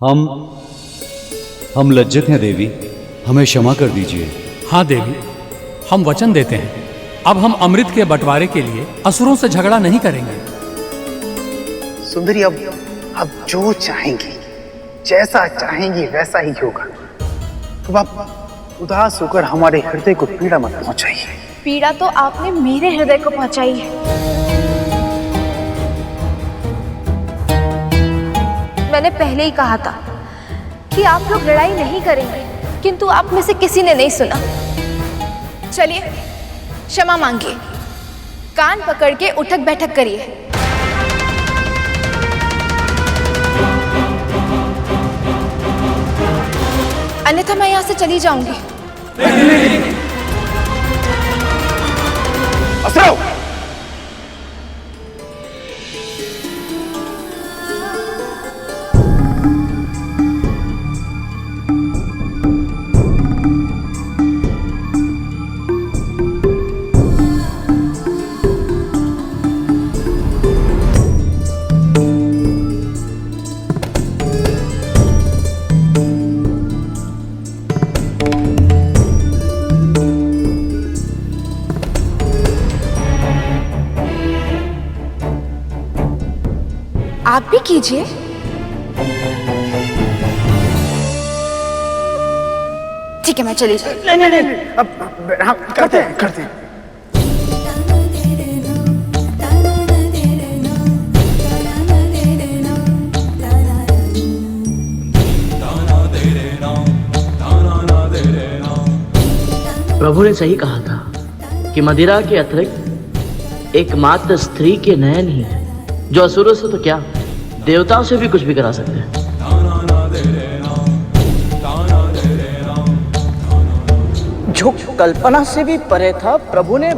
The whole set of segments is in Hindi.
हम लज्जित हैं देवी, हमें क्षमा कर दीजिए। हाँ देवी, हम वचन देते हैं, अब हम अमृत के बंटवारे के लिए असुरों से झगड़ा नहीं करेंगे। सुंदरी अब जो चाहेंगी, जैसा चाहेंगी वैसा ही होगा। अब आप उदास होकर हमारे हृदय को पीड़ा मत पहुंचाइए। पीड़ा तो आपने मेरे हृदय को पहुंचाई है। मैंने पहले ही कहा था कि आप लोग लड़ाई नहीं करेंगे, किंतु आप में से किसी ने नहीं सुना। चलिए क्षमा मांगिए, कान पकड़ के उठक बैठक करिए। अन्यथा मैं यहां से चली जाऊंगी। असुरो! आप भी कीजिए। ठीक है, मैं चली जाऊँ। नहीं, अब हम करते हैं। प्रभु ने सही कहा था कि मदिरा के अतिरिक्त एकमात्र स्त्री के नयन ही है जो असुरों से तो क्या, देवताओं से भी कुछ भी करा सकते हैं। जो कल्पना से भी परे था, प्रभु ने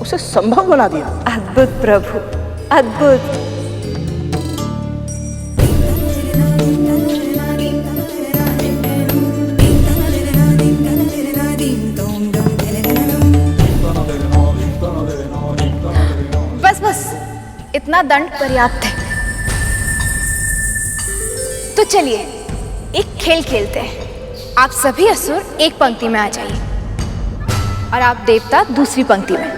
उसे संभव बना दिया। अद्भुत प्रभु, अद्भुत। बस इतना दंड पर्याप्त है। तो चलिए एक खेल खेलते हैं। आप सभी असुर एक पंक्ति में आ जाइए और आप देवता दूसरी पंक्ति में।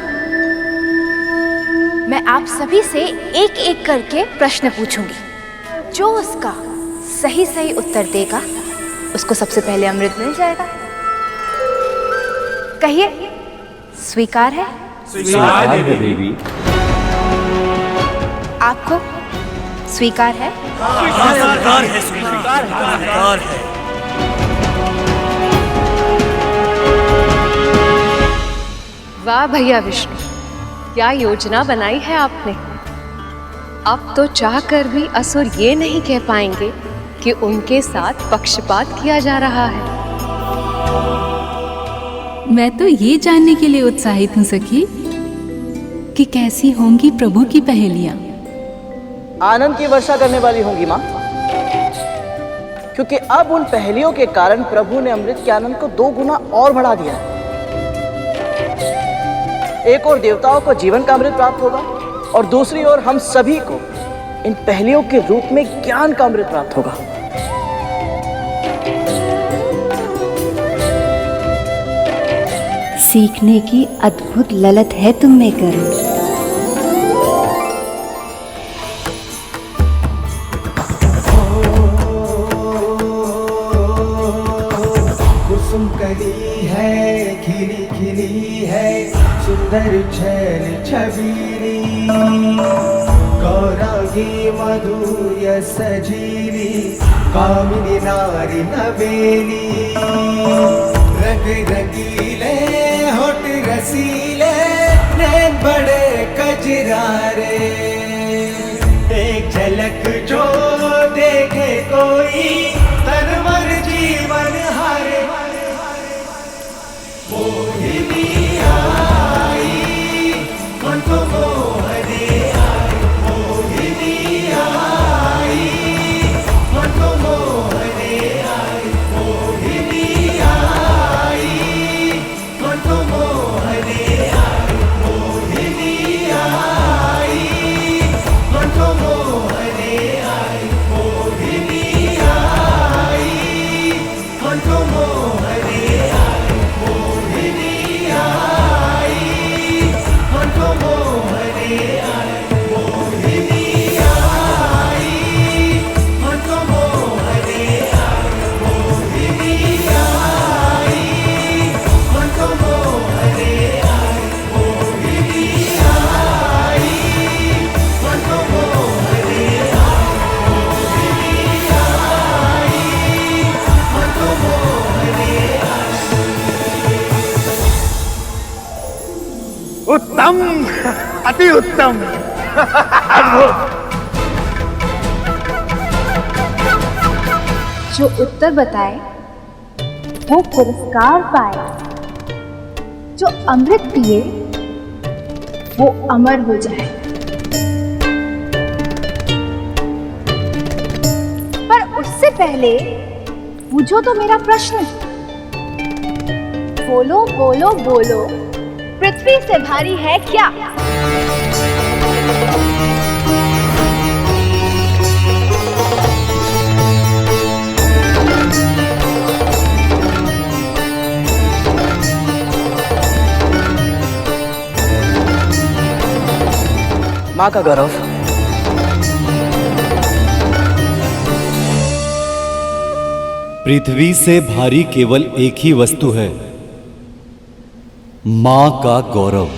मैं आप सभी से एक एक करके प्रश्न पूछूंगी। जो उसका सही उत्तर देगा उसको सबसे पहले अमृत मिल जाएगा। कहिए, स्वीकार है? स्वीकार है देवी। आपको स्वीकार है? स्वीकार है। वाह भैया विष्णु, क्या योजना बनाई है आपने। अब तो चाहकर भी असुर ये नहीं कह पाएंगे कि उनके साथ पक्षपात किया जा रहा है। मैं तो ये जानने के लिए उत्साहित हूँ सखी कि कैसी होंगी प्रभु की पहेलियां। आनंद की वर्षा करने वाली होंगी माँ, क्योंकि अब उन पहेलियों के कारण प्रभु ने अमृत के आनंद को 2 गुना और बढ़ा दिया है। एक ओर देवताओं को जीवन का अमृत प्राप्त होगा और दूसरी ओर हम सभी को इन पहेलियों के रूप में ज्ञान का अमृत प्राप्त होगा। सीखने की अद्भुत ललत है तुम में करुण। कुसुम कली है, खिली खिली है, सुंदर छैल छबीली, गौरांगी मधुर्य सजीली, कामिनी नारी नवेली, रंग रंगीले होठ रसीले, नैन बड़े कजरारे, एक झलक जो देखे कोई तनवर जीवन हारे। मोहिनी आई मन को मोहने आई, मोहिनी आई मन को मोहने आई, मोहिनी आई मन को मोहने आई, मोहिनी आई मन को मोहने आई, मोहिनी आई। अति उत्तम। जो उत्तर बताए वो पुरस्कार पाए, जो अमृत पिए वो अमर हो जाए। पर उससे पहले पूछो तो मेरा प्रश्न। बोलो बोलो बोलो, पृथ्वी से भारी है क्या? माँ का गौरव। पृथ्वी से भारी केवल एक ही वस्तु है, मां का गौरव।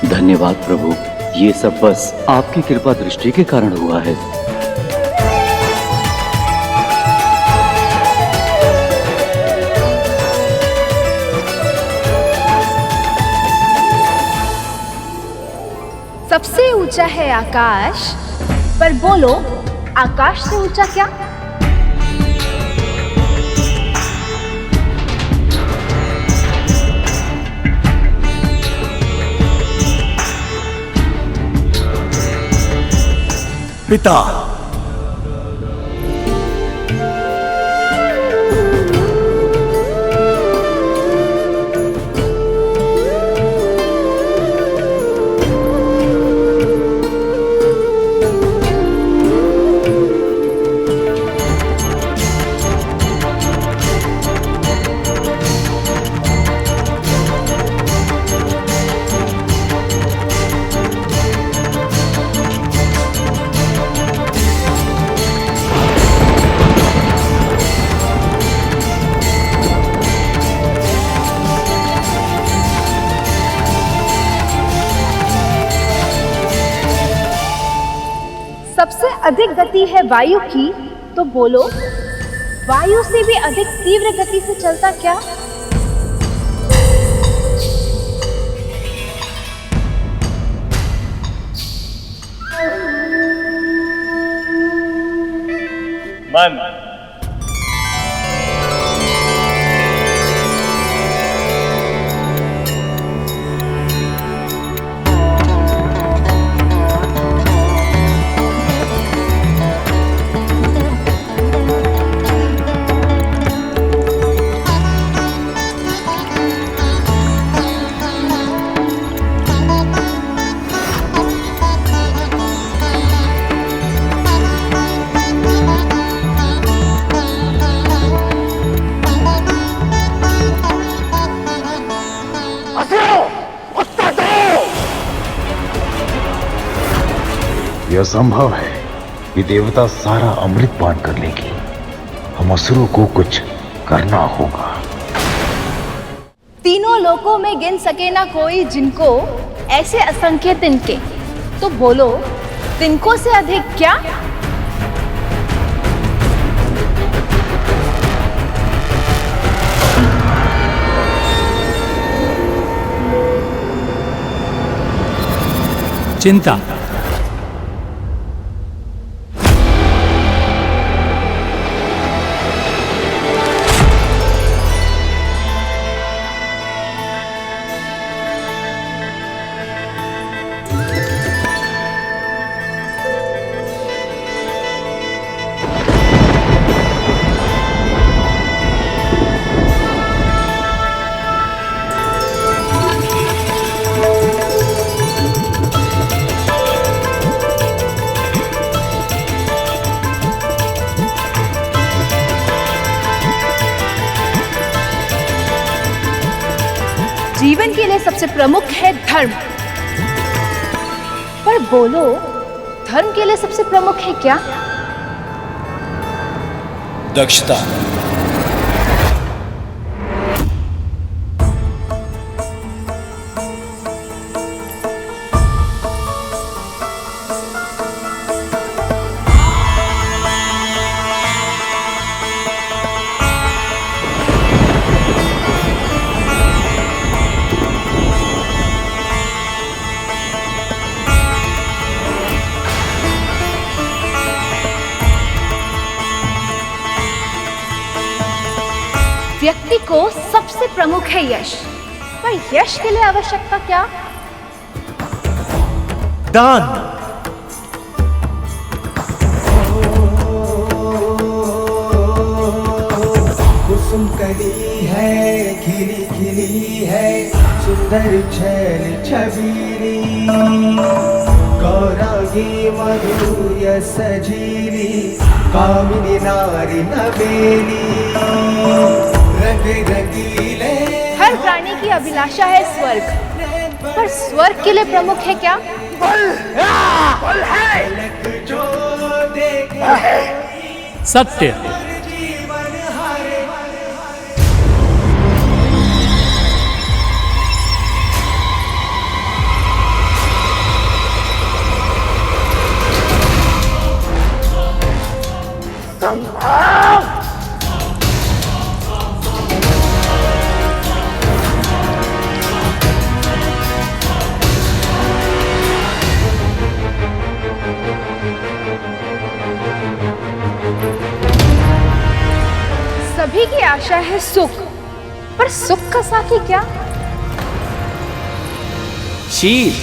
धन्यवाद प्रभु, ये सब बस आपकी कृपा दृष्टि के कारण हुआ है। सबसे ऊंचा है आकाश, पर बोलो आकाश से ऊंचा क्या? पिता। सबसे अधिक गति है वायु की, तो बोलो वायु से भी अधिक तीव्र गति से चलता क्या? मन। यह संभव है कि देवता सारा अमृत पान कर लेगी। हम असुरों को कुछ करना होगा। तीनों लोकों में गिन सके ना कोई जिनको ऐसे असंख्य तिनके, तो बोलो तिनकों से अधिक क्या? चिंता। जीवन के लिए सबसे प्रमुख है धर्म, पर बोलो धर्म के लिए सबसे प्रमुख है क्या? दक्षता। व्यक्ति को सबसे प्रमुख है यश, पर यश के लिए आवश्यकता क्या? दान। कुसुम कली है, खिली खिली है, सुंदर छैल छबीली, गौरांगी मधुर सजीली, कामिनी नारी नवेली, रंग रंगीले। हर प्राणी की अभिलाषा है स्वर्ग, पर स्वर्ग के लिए प्रमुख है क्या? बल है। जो देखे सत्य। सभी की आशा है सुख, पर सुख का साथी क्या? शील।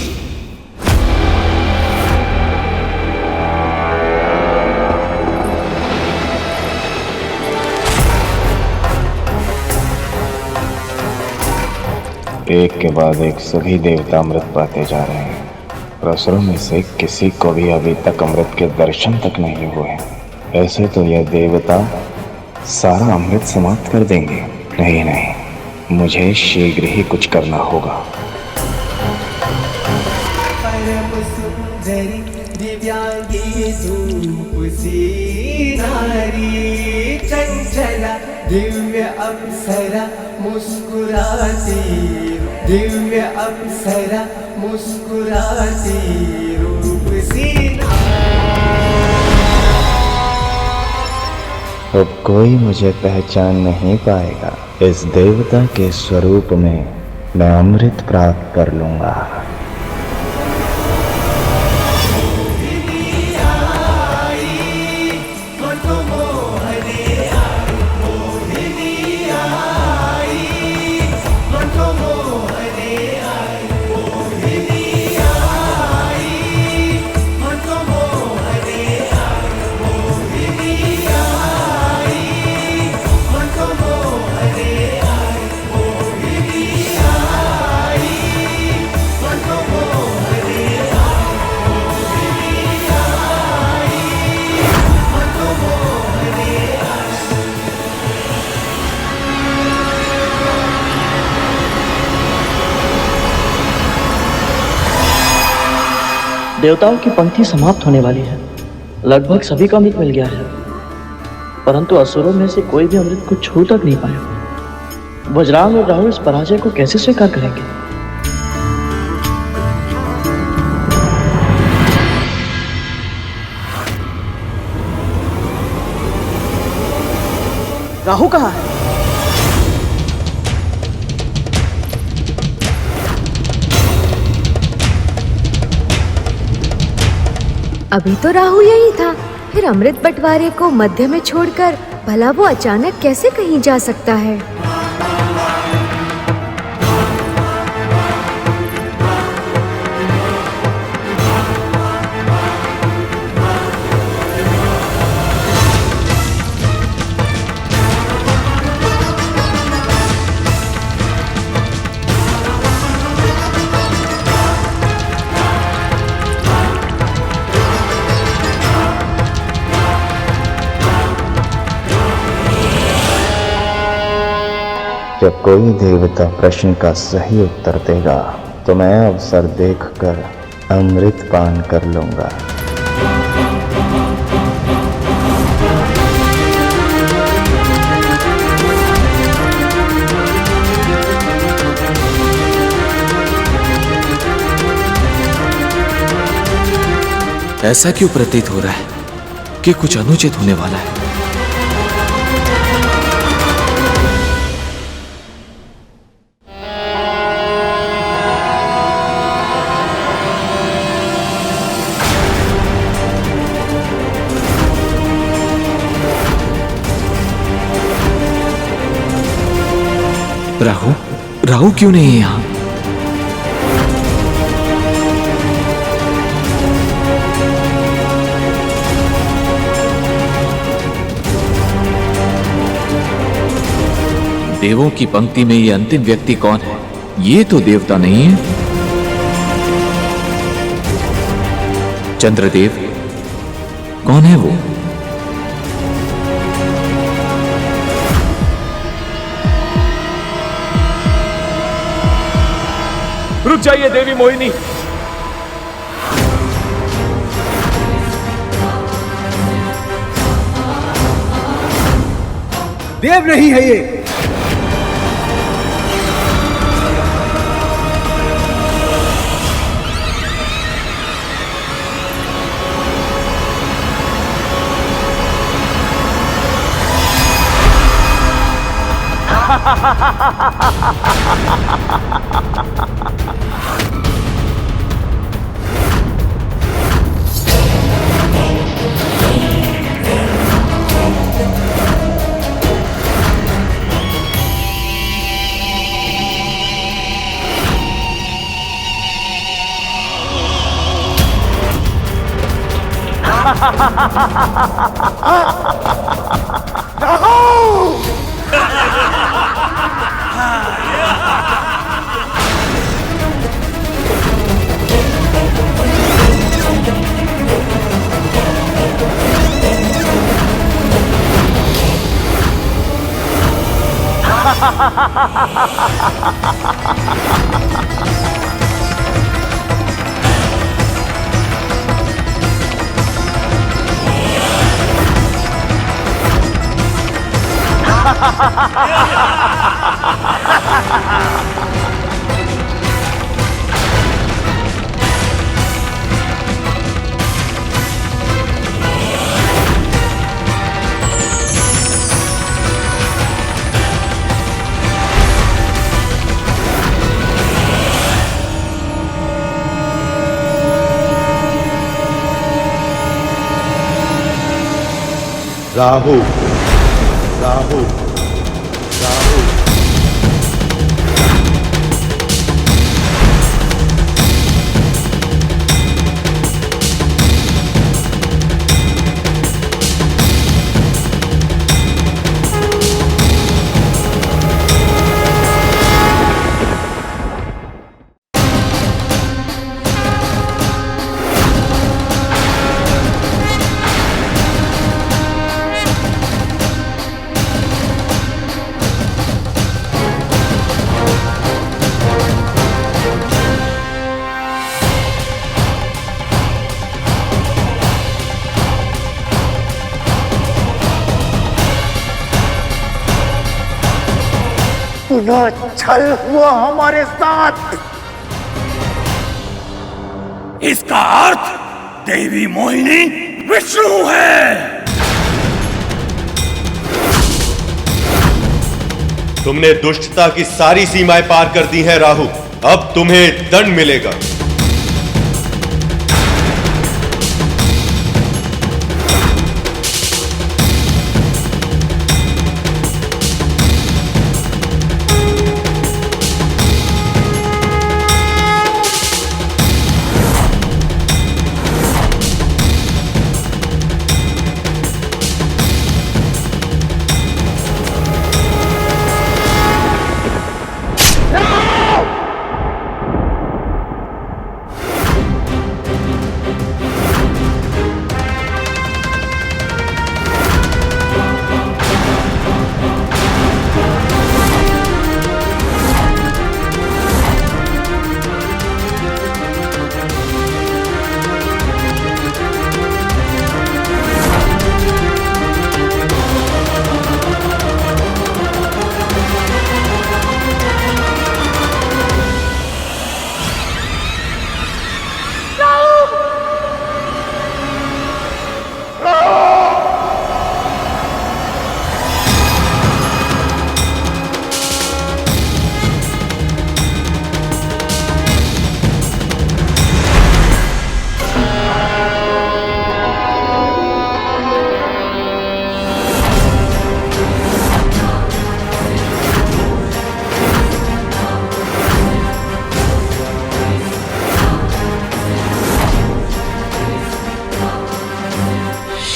एक के बाद एक सभी देवता अमृत पाते जा रहे हैं, पर असुरों में से किसी को भी अभी तक अमृत के दर्शन तक नहीं हुए। ऐसे तो यह देवता सारा अमृत समाप्त कर देंगे। नहीं नहीं, मुझे शीघ्र ही कुछ करना होगा। परम सुंदरी दिव्यांगी धूप सी नारी, चंचला दिव्य अप्सरा मुस्कुराती, दिव्य अप्सरा मुस्कुराती रूप सी। अब कोई मुझे पहचान नहीं पाएगा। इस देवता के स्वरूप में मैं अमृत प्राप्त कर लूंगा। देवताओं की पंक्ति समाप्त होने वाली है। लगभग सभी को अमृत मिल गया है, परंतु असुरों में से कोई भी अमृत को छू तक नहीं पाया। वज्रांग और राहुल इस पराजय को कैसे स्वीकार करेंगे? राहु कहाँ है? अभी तो राहु यही था, फिर अमृत बंटवारे को मध्य में छोड़कर भला वो अचानक कैसे कहीं जा सकता है? जब कोई देवता प्रश्न का सही उत्तर देगा तो मैं अवसर देखकर अमृत पान कर लूंगा। ऐसा क्यों प्रतीत हो रहा है कि कुछ अनुचित होने वाला है? राहु क्यों नहीं है यहां? देवों की पंक्ति में ये अंतिम व्यक्ति कौन है? ये तो देवता नहीं है। चंद्रदेव कौन है वो? रुक जाइए देवी मोहिनी। देव नहीं है ये। राहु राहु राहु। पुनः छल हुआ हमारे साथ। इसका अर्थ देवी मोहिनी विष्णु है। तुमने दुष्टता की सारी सीमाएं पार कर दी हैं राहु। अब तुम्हें दंड मिलेगा।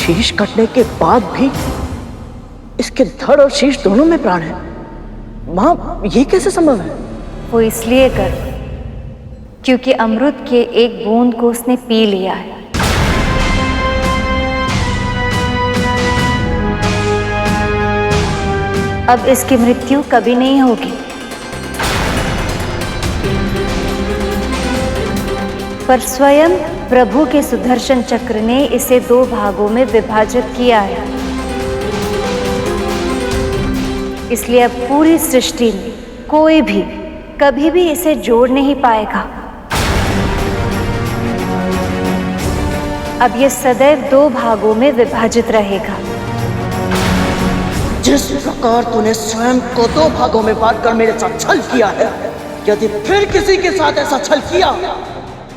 शीश कटने के बाद भी इसके धड़ और शीश दोनों में प्राण है। माँ, ये कैसे संभव है? वो इसलिए कर क्योंकि अमृत के एक बूंद को उसने पी लिया है। अब इसकी मृत्यु कभी नहीं होगी, पर स्वयं प्रभु के सुदर्शन चक्र ने इसे 2 भागों में विभाजित किया है। इसलिए अब पूरी सृष्टि में कोई भी कभी भी इसे जोड़ नहीं पाएगा। अब ये सदैव 2 भागों में विभाजित रहेगा। जिस प्रकार तूने स्वयं को 2 भागों में बांटकर मेरे साथ छल किया है, यदि फिर किसी के साथ ऐसा छल किया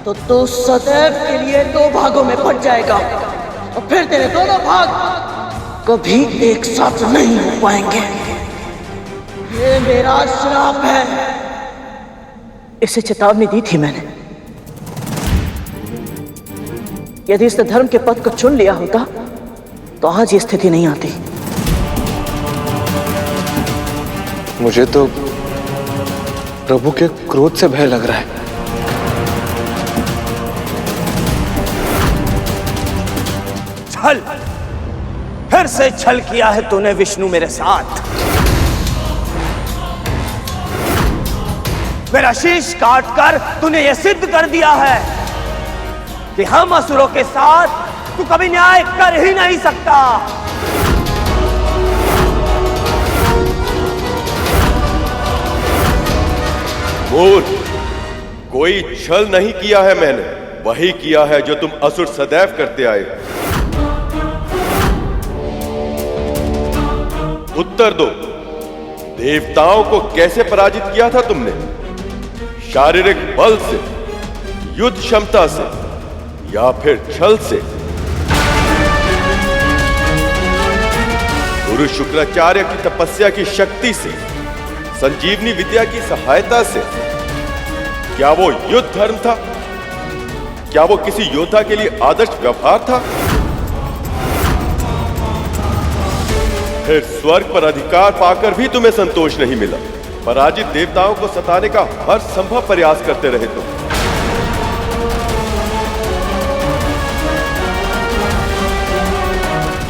तो तू सदैव के लिए 2 भागों में बट जाएगा और फिर तेरे दोनों भाग कभी एक साथ नहीं हो पाएंगे। ये मेरा श्राप है। इसे चेतावनी दी थी मैंने। यदि इसने धर्म के पथ को चुन लिया होता तो आज ये स्थिति नहीं आती। मुझे तो प्रभु के क्रोध से भय लग रहा है। छल, फिर से छल किया है तूने विष्णु मेरे साथ। मेरा शीश काटकर तूने यह सिद्ध कर दिया है कि हम असुरों के साथ तू कभी न्याय कर ही नहीं सकता। मूर्ख, कोई छल नहीं किया है मैंने, वही किया है जो तुम असुर सदैव करते आए। उत्तर दो, देवताओं को कैसे पराजित किया था तुमने? शारीरिक बल से, युद्ध क्षमता से, या फिर छल से? गुरु शुक्राचार्य की तपस्या की शक्ति से, संजीवनी विद्या की सहायता से? क्या वो युद्ध धर्म था? क्या वो किसी योद्धा के लिए आदर्श व्यवहार था? फिर स्वर्ग पर अधिकार पाकर भी तुम्हें संतोष नहीं मिला। पराजित देवताओं को सताने का हर संभव प्रयास करते रहे तुम।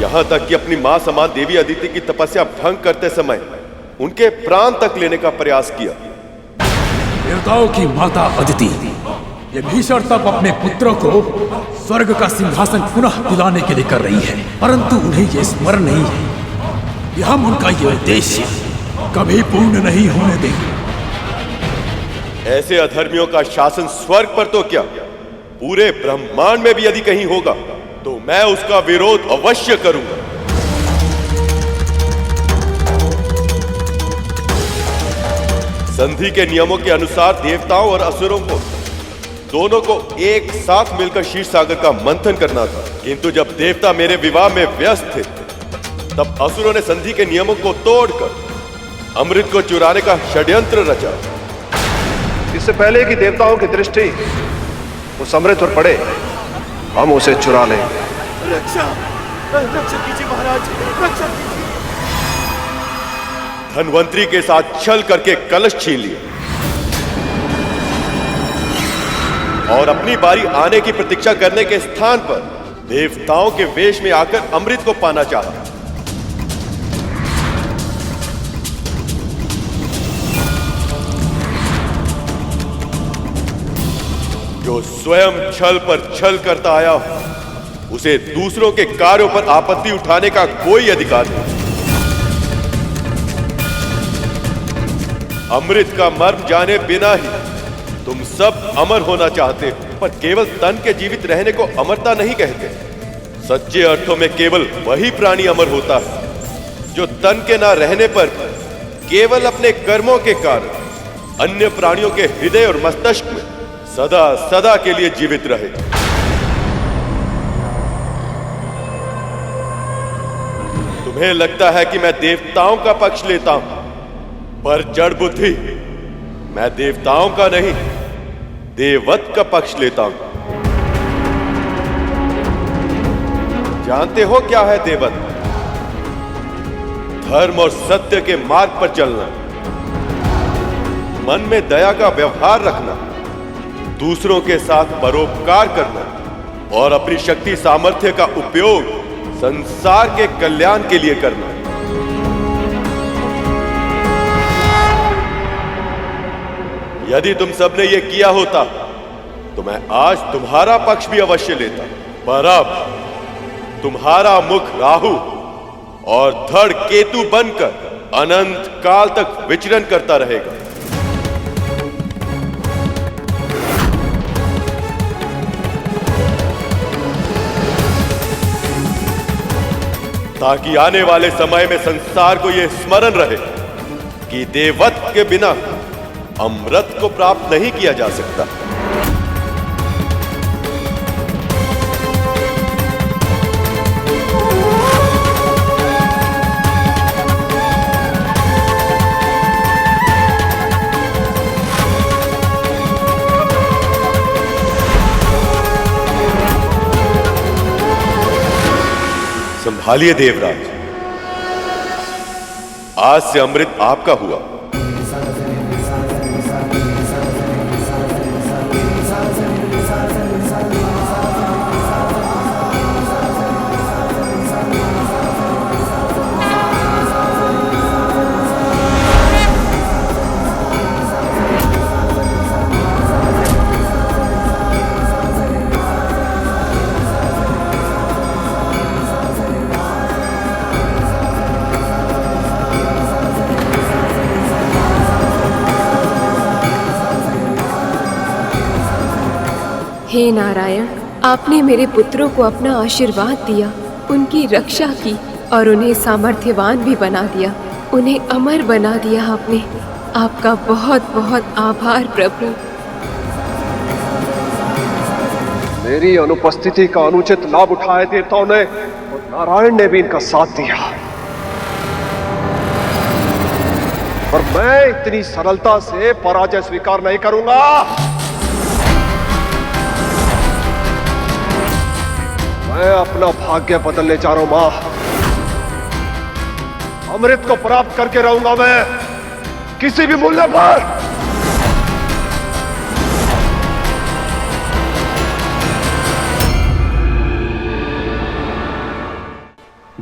यहां तक कि अपनी मां समान देवी अदिति की तपस्या भंग करते समय उनके प्राण तक लेने का प्रयास किया। देवताओं की माता अदिति ये भीषण तप अपने पुत्रों को स्वर्ग का सिंहासन पुनः दिलाने के लिए कर रही है, परंतु उन्हें यह स्मरण नहीं है कि हम उनका यह उद्देश्य कभी पूर्ण नहीं होने देंगे। ऐसे अधर्मियों का शासन स्वर्ग पर तो क्या, पूरे ब्रह्मांड में भी यदि कहीं होगा तो मैं उसका विरोध अवश्य करूंगा। संधि के नियमों के अनुसार देवताओं और असुरों को दोनों को एक साथ मिलकर क्षीर सागर का मंथन करना था, किंतु जब देवता मेरे विवाह में व्यस्त थे तब असुरों ने संधि के नियमों को तोड़कर अमृत को चुराने का षड्यंत्र रचा। इससे पहले कि देवताओं की दृष्टि उस अमृत पर पड़े, हम उसे चुरा लेंगे। रक्षा कीजिए महाराज, रक्षा कीजिए। धनवंतरी के साथ छल करके कलश छीन लिए और अपनी बारी आने की प्रतीक्षा करने के स्थान पर देवताओं के वेश में आकर अमृत को पाना चाहा। जो स्वयं छल पर छल करता आया हो, उसे दूसरों के कार्यों पर आपत्ति उठाने का कोई अधिकार नहीं। अमृत का मर्म जाने बिना ही तुम सब अमर होना चाहते हो, पर केवल तन के जीवित रहने को अमरता नहीं कहते। सच्चे अर्थों में केवल वही प्राणी अमर होता है जो तन के ना रहने पर केवल अपने कर्मों के कारण अन्य प्राणियों के हृदय और मस्तिष्क में सदा सदा के लिए जीवित रहे। तुम्हें लगता है कि मैं देवताओं का पक्ष लेता हूं, पर जड़ बुद्धि, मैं देवताओं का नहीं, देववत का पक्ष लेता हूं। जानते हो क्या है देववत? धर्म और सत्य के मार्ग पर चलना, मन में दया का व्यवहार रखना, दूसरों के साथ परोपकार करना और अपनी शक्ति सामर्थ्य का उपयोग संसार के कल्याण के लिए करना। यदि तुम सबने ये किया होता तो मैं आज तुम्हारा पक्ष भी अवश्य लेता, पर अब तुम्हारा मुख राहु और धड़ केतु बनकर अनंत काल तक विचरण करता रहेगा। ताकि आने वाले समय में संसार को यह स्मरण रहे कि देववत के बिना अमृत को प्राप्त नहीं किया जा सकता। संभालिए देवराज, आज से अमृत आपका हुआ। हे नारायण, आपने मेरे पुत्रों को अपना आशीर्वाद दिया, उनकी रक्षा की और उन्हें सामर्थ्यवान भी बना दिया, उन्हें अमर बना दिया आपने। आपका बहुत बहुत आभार प्रभु। मेरी अनुपस्थिति का अनुचित लाभ उठाए देवताओं ने और नारायण ने भी इनका साथ दिया, पर मैं इतनी सरलता से पराजय स्वीकार नहीं करूंगा। मैं अपना भाग्य बदलने जा रहा हूं मां। अमृत को प्राप्त करके रहूंगा मैं किसी भी मूल्य पर।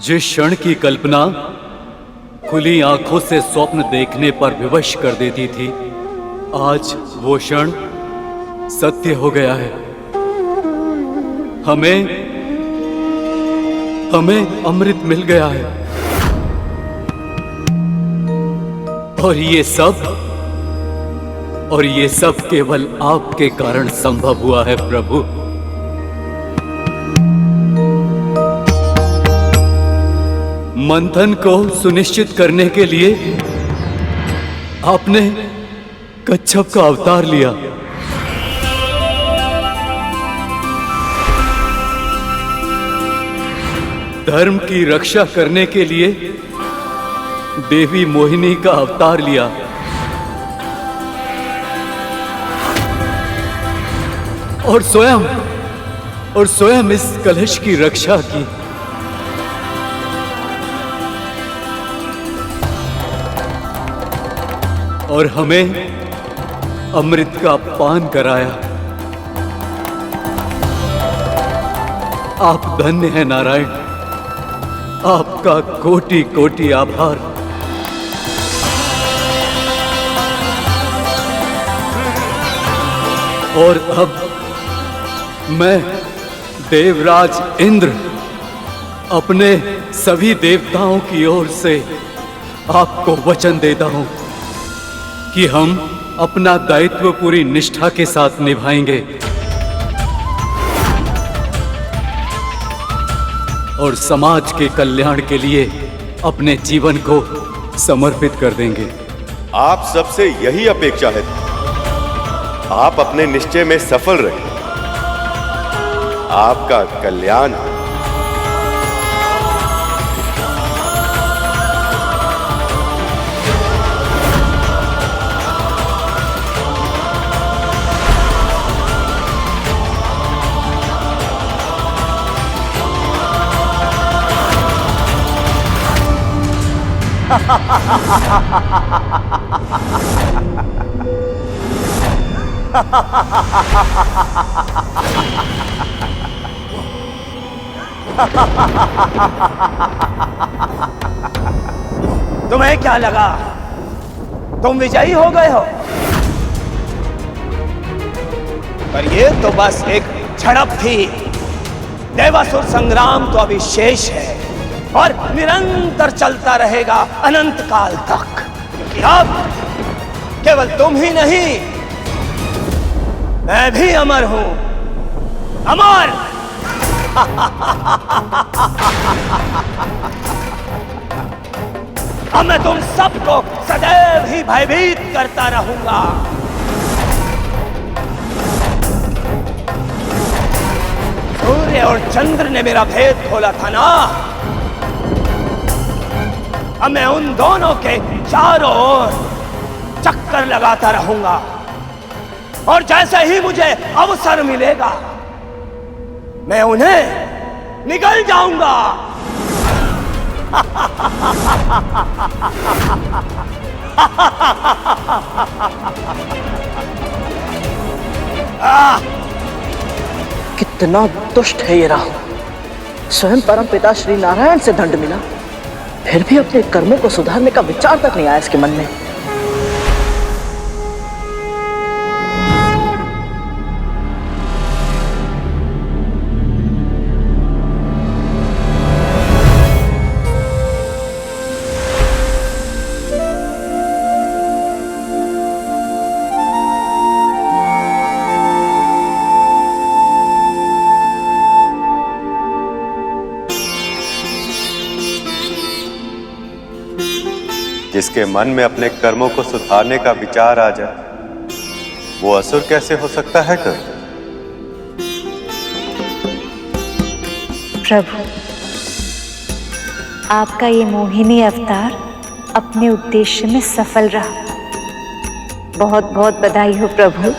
जिस क्षण की कल्पना खुली आंखों से स्वप्न देखने पर विवश कर देती थी, आज वो क्षण सत्य हो गया है। हमें अमृत मिल गया है और ये सब केवल आपके कारण संभव हुआ है प्रभु। मंथन को सुनिश्चित करने के लिए आपने कच्छप का अवतार लिया। धर्म की रक्षा करने के लिए देवी मोहिनी का अवतार लिया। और स्वयं इस कलश की रक्षा की। और हमें अमृत का पान कराया। आप धन्य हैं नारायण, आपका कोटि कोटि आभार। और अब मैं देवराज इंद्र अपने सभी देवताओं की ओर से आपको वचन देता हूं कि हम अपना दायित्व पूरी निष्ठा के साथ निभाएंगे और समाज के कल्याण के लिए अपने जीवन को समर्पित कर देंगे। आप सबसे यही अपेक्षा है। आप अपने निश्चय में सफल रहे। आपका कल्याण हो। तुम्हें क्या लगा तुम विजयी हो गए हो? पर ये तो बस एक झड़प थी। देवासुर संग्राम तो अभी शेष है और निरंतर चलता रहेगा अनंत काल तक। क्योंकि अब केवल तुम ही नहीं, मैं भी अमर हूं। अमर! अब मैं तुम सबको सदैव ही भयभीत करता रहूंगा। सूर्य और चंद्र ने मेरा भेद खोला था ना, अब मैं उन दोनों के चारों ओर चक्कर लगाता रहूंगा और जैसे ही मुझे अवसर मिलेगा मैं उन्हें निगल जाऊंगा। कितना दुष्ट है ये राहु। स्वयं परम पिता श्री नारायण से दंड मिला, फिर भी अपने कर्मों को सुधारने का विचार तक नहीं आया इसके मन में। जिसके मन में अपने कर्मों को सुधारने का विचार आ जाए, वो असुर कैसे हो सकता है कर? प्रभु, आपका ये मोहिनी अवतार अपने उद्देश्य में सफल रहा। बहुत बहुत बधाई हो प्रभु।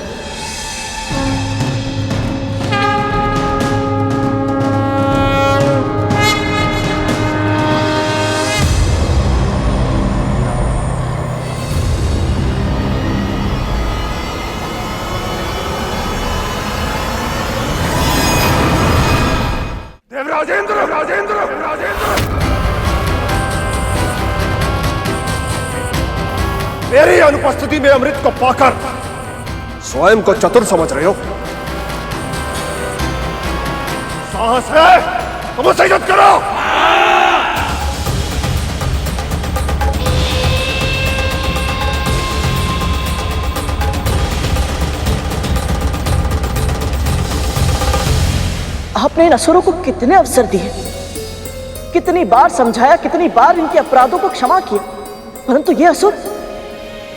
मेरी अनुपस्थिति में अमृत को पाकर स्वयं को चतुर समझ रहे हो? साहस है तो मुझसे युद्ध करो। आपने इन असुरों को कितने अवसर दिए, कितनी बार समझाया, कितनी बार इनके अपराधों को क्षमा किया, परंतु ये असुर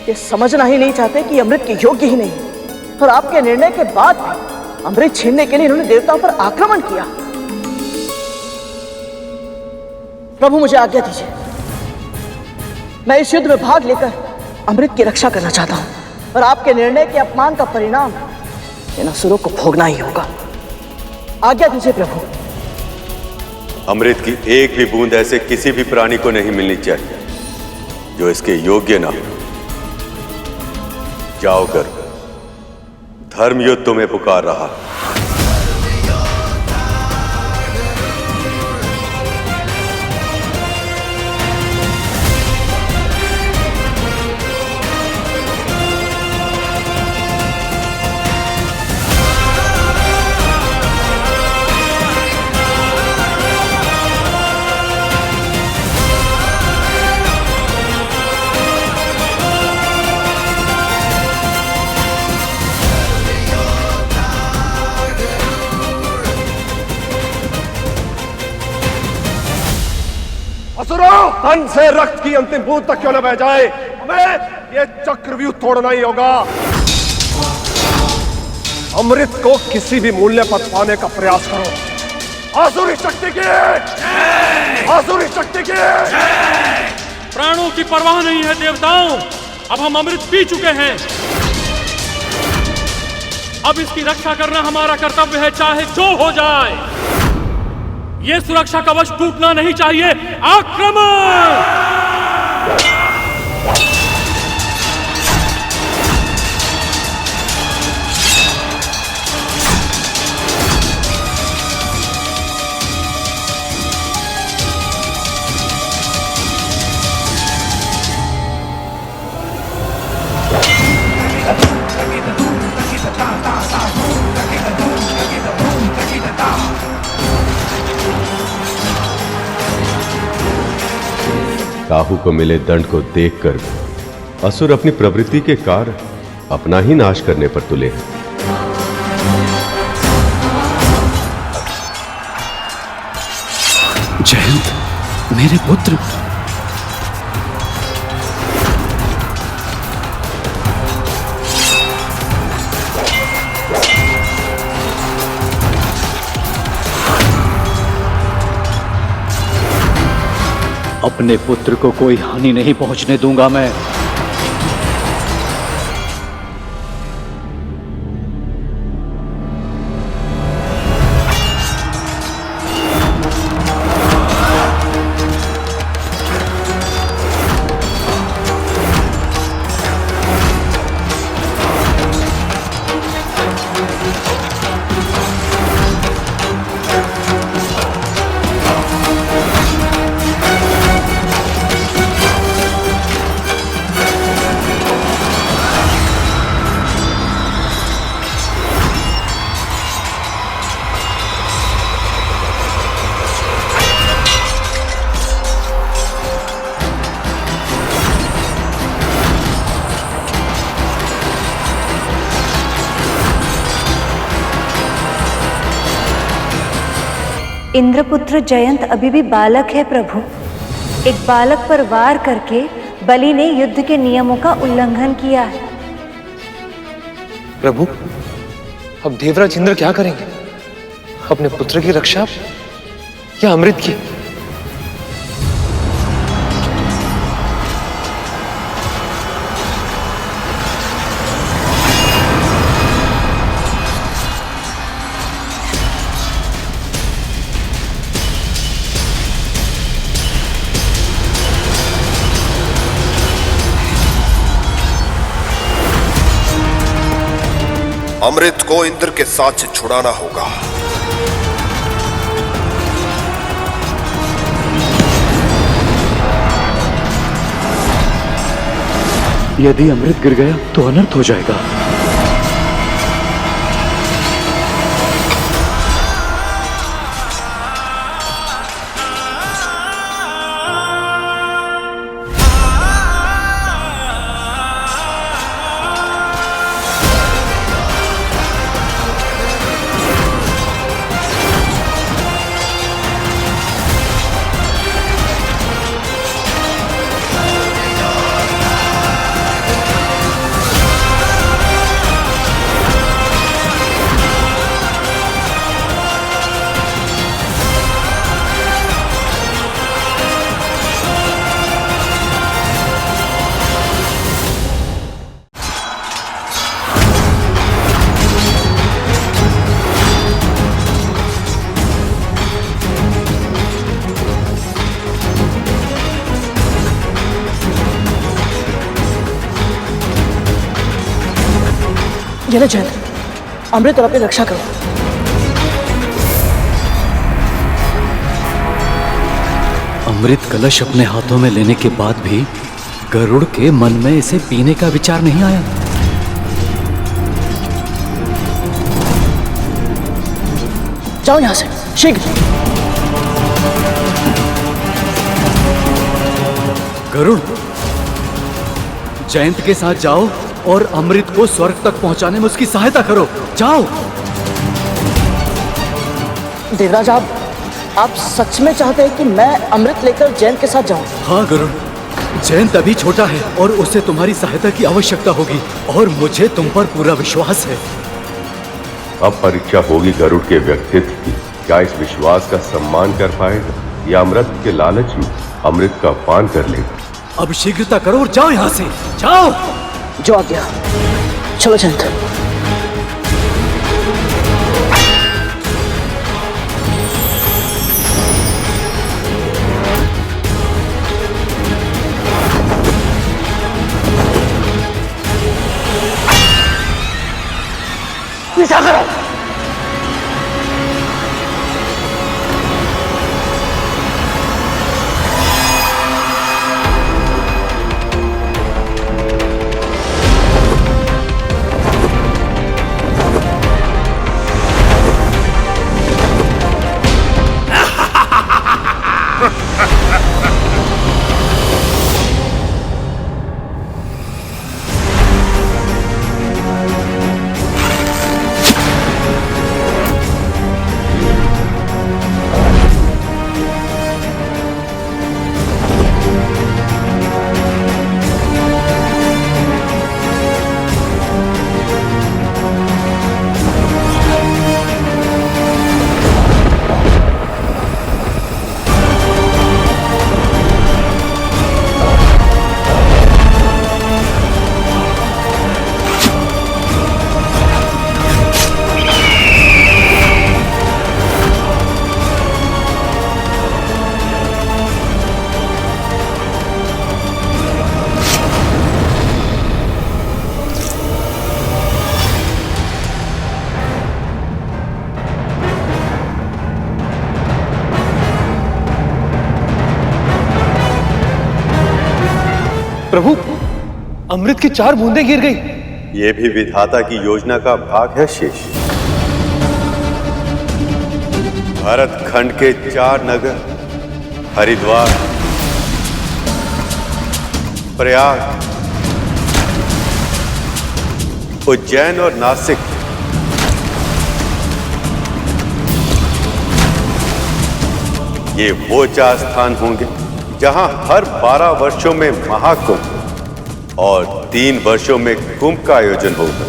ये समझना ही नहीं चाहते कि अमृत के योग्य ही नहीं, और आपके निर्णय के बाद भी अमृत छीनने के लिए इन्होंने देवताओं पर आक्रमण किया। प्रभु मुझे आज्ञा दीजिए, मैं इस युद्ध में भाग लेकर अमृत की रक्षा करना चाहता हूं, और आपके निर्णय के अपमान का परिणाम इन असुरों को भोगना ही होगा। आज्ञा दीजिए प्रभु। अमृत की एक भी बूंद ऐसे किसी भी प्राणी को नहीं मिलनी चाहिए जो इसके योग्य ना हो। जाओ कर, धर्मयुद्ध तुम्हें पुकार रहा। तन से रक्त की अंतिम बूंद तक क्यों न बह जाए, हमें ये चक्रव्यूह तोड़ना ही होगा। अमृत को किसी भी मूल्य पर पाने का प्रयास करो। आसुरी शक्ति की, आसुरी शक्ति की। प्राणों की परवाह नहीं है देवताओं, अब हम अमृत पी चुके हैं। अब इसकी रक्षा करना हमारा कर्तव्य है, चाहे जो हो जाए। ये सुरक्षा कवच टूटना नहीं चाहिए। आक्रमण! काहू को मिले दंड को देखकर असुर अपनी प्रवृत्ति के कारण अपना ही नाश करने पर तुले हैं। जयंत, मेरे पुत्र, अपने पुत्र को कोई हानि नहीं पहुंचने दूंगा मैं। इंद्रपुत्र जयंत अभी भी बालक है प्रभु। एक बालक पर वार करके बलि ने युद्ध के नियमों का उल्लंघन किया है। प्रभु, अब देवराज इंद्र क्या करेंगे? अपने पुत्र की रक्षा या अमृत की? अमृत को इंद्र के साथ से छुड़ाना होगा। यदि अमृत गिर गया तो अनर्थ हो जाएगा। ये ले जयंत, अमृत और अपनी रक्षा करो। अमृत कलश अपने हाथों में लेने के बाद भी गरुड़ के मन में इसे पीने का विचार नहीं आया। जाओ यहां से शीघ्र। गरुड़, जयंत के साथ जाओ और अमृत को स्वर्ग तक पहुंचाने में उसकी सहायता करो। जाओ। देवराज, आप सच में चाहते हैं कि मैं अमृत लेकर जयंत के साथ जाऊं? हाँ गरुड़, जयंत अभी छोटा है और उसे तुम्हारी सहायता की आवश्यकता होगी और मुझे तुम पर पूरा विश्वास है। अब परीक्षा होगी गरुड़ के व्यक्तित्व की। क्या इस विश्वास का सम्मान कर पाएगा या अमृत के लालच में अमृत का पान कर लेगा? अब शीघ्रता करो और जाओ यहां से, जाओ। जो आ गया, चलो जयंत। पीछा करो। प्रभु, अमृत की 4 बूंदें गिर गई। यह भी विधाता की योजना का भाग है शेष। भारत खंड के 4 नगर हरिद्वार, प्रयाग, उज्जैन और नासिक ये वो 4 स्थान होंगे जहां हर 12 वर्षों में महाकुंभ और 3 वर्षों में कुंभ का आयोजन होगा।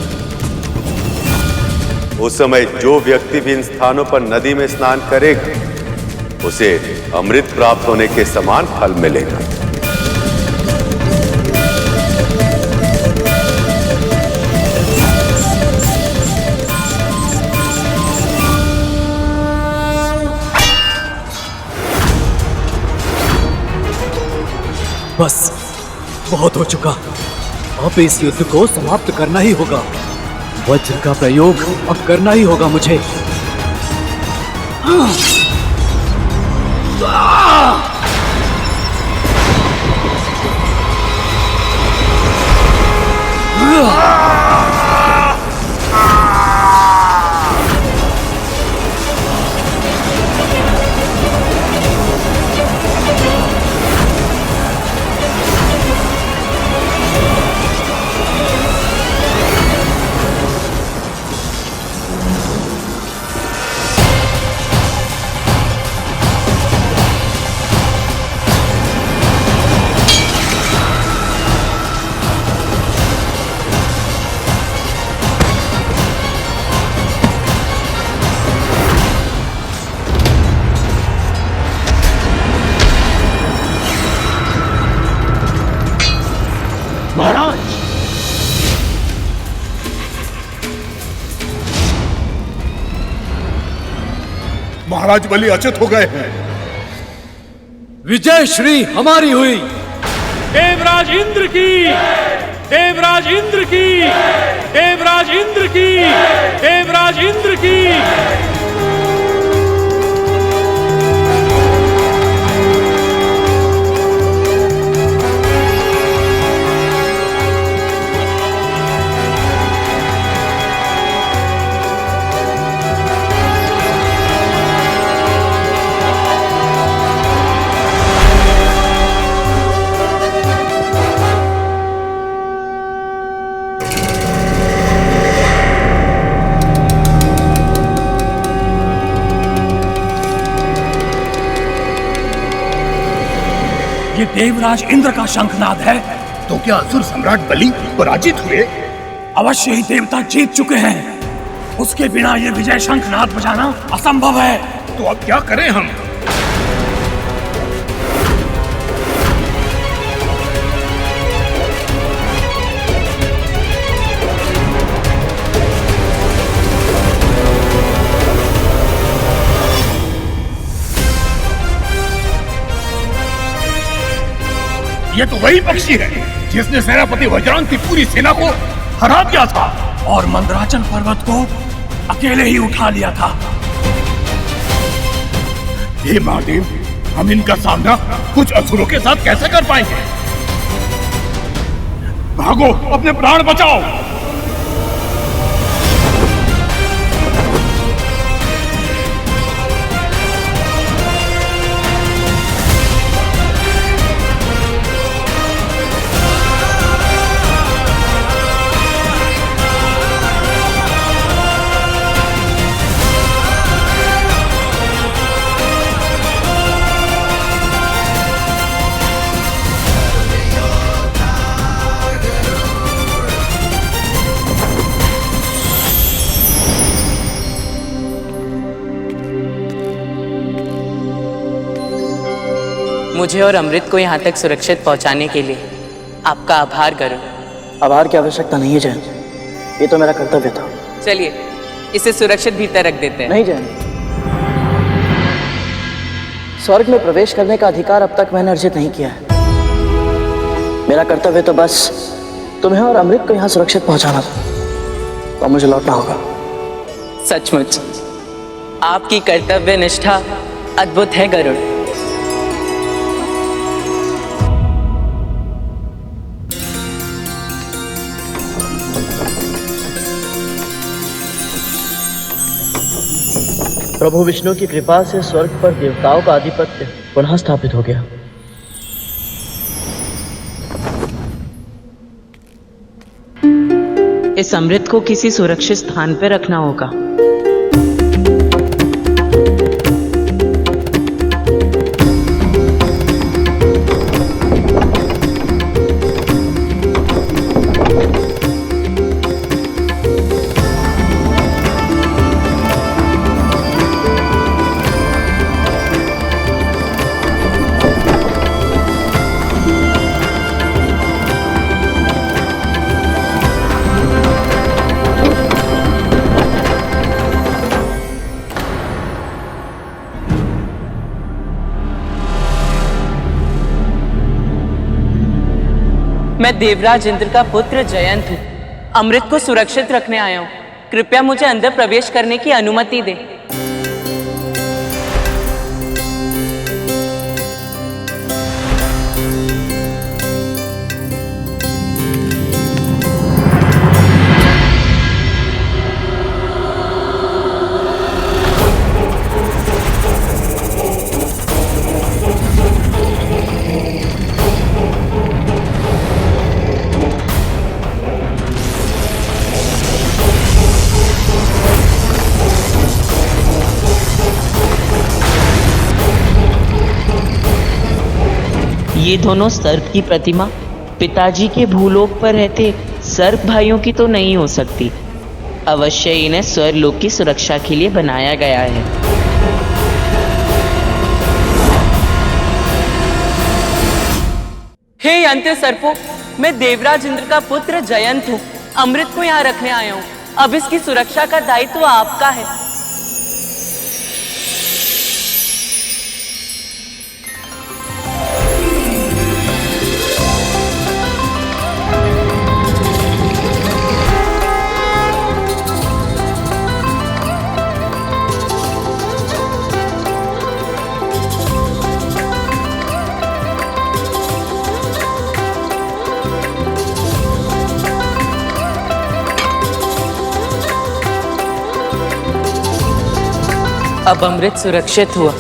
उस समय जो व्यक्ति भी इन स्थानों पर नदी में स्नान करेगा उसे अमृत प्राप्त होने के समान फल मिलेगा। बस बहुत हो चुका, अब इस युद्ध को समाप्त करना ही होगा। वज्र का प्रयोग अब करना ही होगा मुझे। महाराज बलि अचेत हो गए हैं। विजय श्री हमारी हुई। देवराज इंद्र की, देवराज इंद्र की, देवराज इंद्र की, देवराज इंद्र की। ये देवराज इंद्र का शंखनाद है। तो क्या असुर सम्राट बलि पराजित हुए? अवश्य ही देवता जीत चुके हैं। उसके बिना ये विजय शंखनाद बजाना असंभव है। तो अब क्या करें हम? ये तो वही पक्षी है जिसने सेनापति वज्रांग की पूरी सेना को हरा दिया था और मंदराचल पर्वत को अकेले ही उठा लिया था। हे महादेव, हम इनका सामना कुछ असुरों के साथ कैसे कर पाएंगे? भागो, अपने प्राण बचाओ। मुझे और अमृत को यहाँ तक सुरक्षित पहुँचाने के लिए आपका आभार करूँ। आभार की आवश्यकता नहीं है जैन, ये तो मेरा कर्तव्य था। चलिए इसे सुरक्षित भीतर रख देते हैं। नहीं जैन, स्वर्ग में प्रवेश करने का अधिकार अब तक मैंने अर्जित नहीं किया है। मेरा कर्तव्य तो बस तुम्हें और अमृत को यहाँ सुरक्षित पहुँचाना था, तो मुझे लौटना होगा। सचमुच आपकी कर्तव्य निष्ठा अद्भुत है गरुड़। प्रभु विष्णु की कृपा से स्वर्ग पर देवताओं का आधिपत्य पुनः स्थापित हो गया। इस अमृत को किसी सुरक्षित स्थान पर रखना होगा। मैं देवराज इंद्र का पुत्र जयंत हूँ। अमृत को सुरक्षित रखने आया हूँ। कृपया मुझे अंदर प्रवेश करने की अनुमति दे। ये दोनों सर्प की प्रतिमा पिताजी के भूलोक पर रहते सर्प भाइयों की तो नहीं हो सकती। अवश्य इन्हें स्वर्लोक की सुरक्षा के लिए बनाया गया है। हे अंत्य सर्पों, मैं देवराज इंद्र का पुत्र जयंत हूँ। अमृत को यहाँ रखने आया हूँ। अब इसकी सुरक्षा का दायित्व आपका है। अब अमृत सुरक्षित हुआ।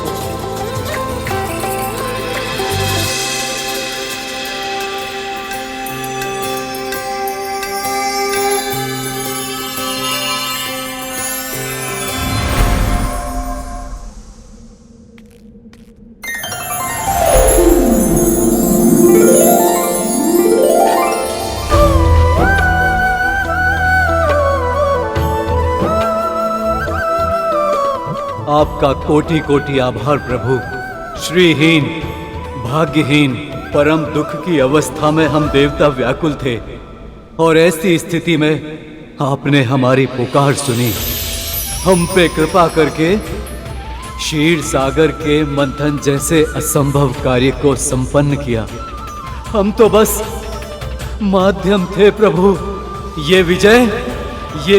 आपका कोटि कोटि आभार प्रभु। श्रीहीन, भाग्यहीन, परम दुख की अवस्था में हम देवता व्याकुल थे और ऐसी स्थिति में आपने हमारी पुकार सुनी। हम पे कृपा करके क्षीर सागर के मंथन जैसे असंभव कार्य को संपन्न किया। हम तो बस माध्यम थे प्रभु। ये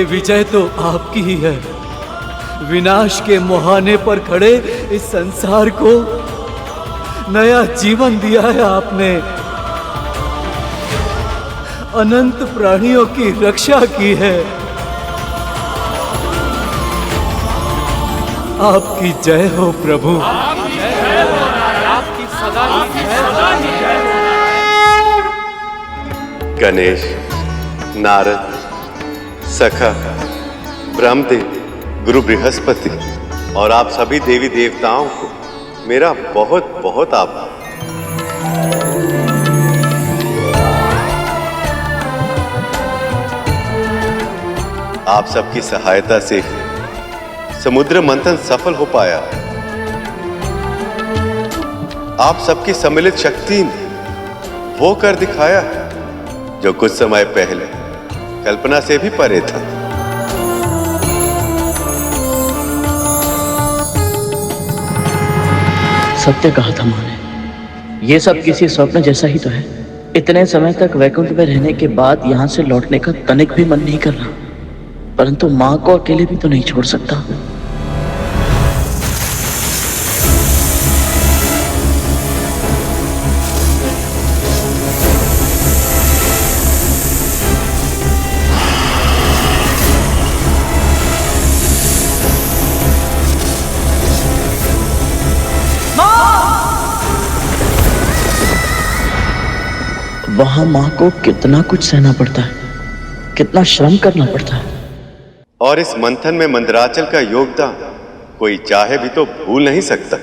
विजय तो आपकी ही है। विनाश के मुहाने पर खड़े इस संसार को नया जीवन दिया है आपने। अनंत प्राणियों की रक्षा की है। आपकी जय हो प्रभु। आपकी सदा की जय। गणेश, नारद, सखा, ब्रह्मदेव, गुरु बृहस्पति और आप सभी देवी देवताओं को मेरा बहुत बहुत आभार। आप सबकी सहायता से समुद्र मंथन सफल हो पाया। आप सबकी सम्मिलित शक्ति ने वो कर दिखाया जो कुछ समय पहले कल्पना से भी परे था। सत्य कहा था माँ ने, ये सब किसी स्वप्न जैसा ही तो है। इतने समय तक वैकुंठ में रहने के बाद यहाँ से लौटने का तनिक भी मन नहीं कर रहा, परंतु माँ को अकेले भी तो नहीं छोड़ सकता। वहां माँ को कितना कुछ सहना पड़ता है, कितना श्रम करना पड़ता है। और इस मंथन में मंदराचल का योगदान कोई चाहे भी तो भूल नहीं सकता।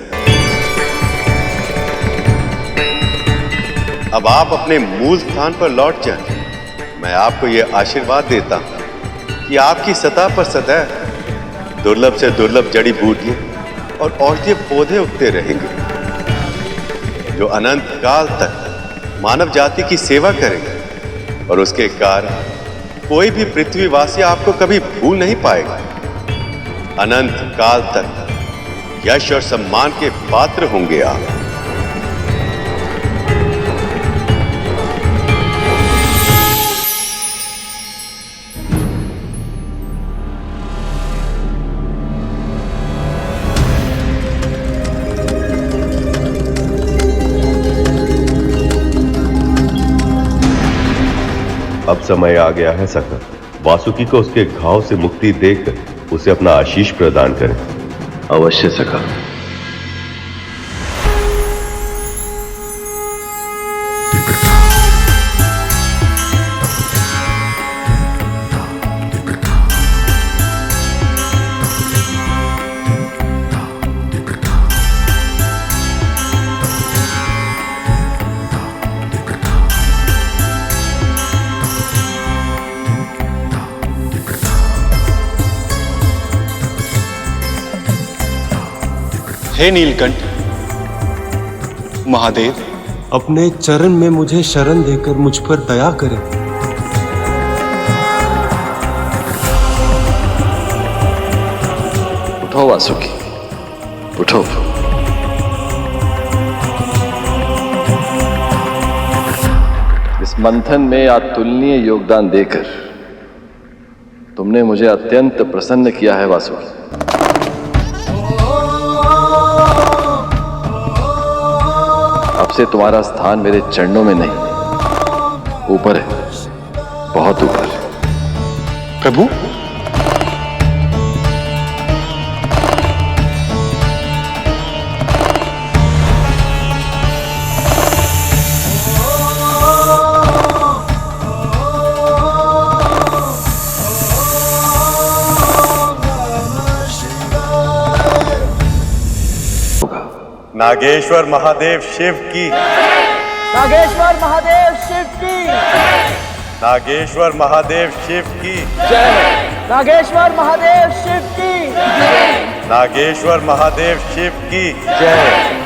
अब आप अपने मूल स्थान पर लौट जाएं। मैं आपको यह आशीर्वाद देता हूं कि आपकी सतह पर सदैव दुर्लभ से दुर्लभ जड़ी बूटियां और औषधीय पौधे उगते रहेंगे, जो अनंत काल तक मानव जाति की सेवा करेंगे। और उसके कारण कोई भी पृथ्वीवासी आपको कभी भूल नहीं पाएगा। अनंत काल तक यश और सम्मान के पात्र होंगे आप। अब समय आ गया है सखा, वासुकी को उसके घाव से मुक्ति देकर उसे अपना आशीष प्रदान करें। अवश्य सखा। हे नीलकंठ, महादेव, अपने चरण में मुझे शरण देकर मुझ पर दया करें। उठो वासुकी, उठो। इस मंथन में अतुलनीय योगदान देकर तुमने मुझे अत्यंत प्रसन्न किया है वासुकी। अब से तुम्हारा स्थान मेरे चरणों में नहीं, ऊपर है, बहुत ऊपर। प्रभु, नागेश्वर महादेव शिव की। नागेश्वर महादेव शिव की नागेश्वर महादेव शिव की जय। नागेश्वर महादेव शिव की नागेश्वर महादेव शिव की जय।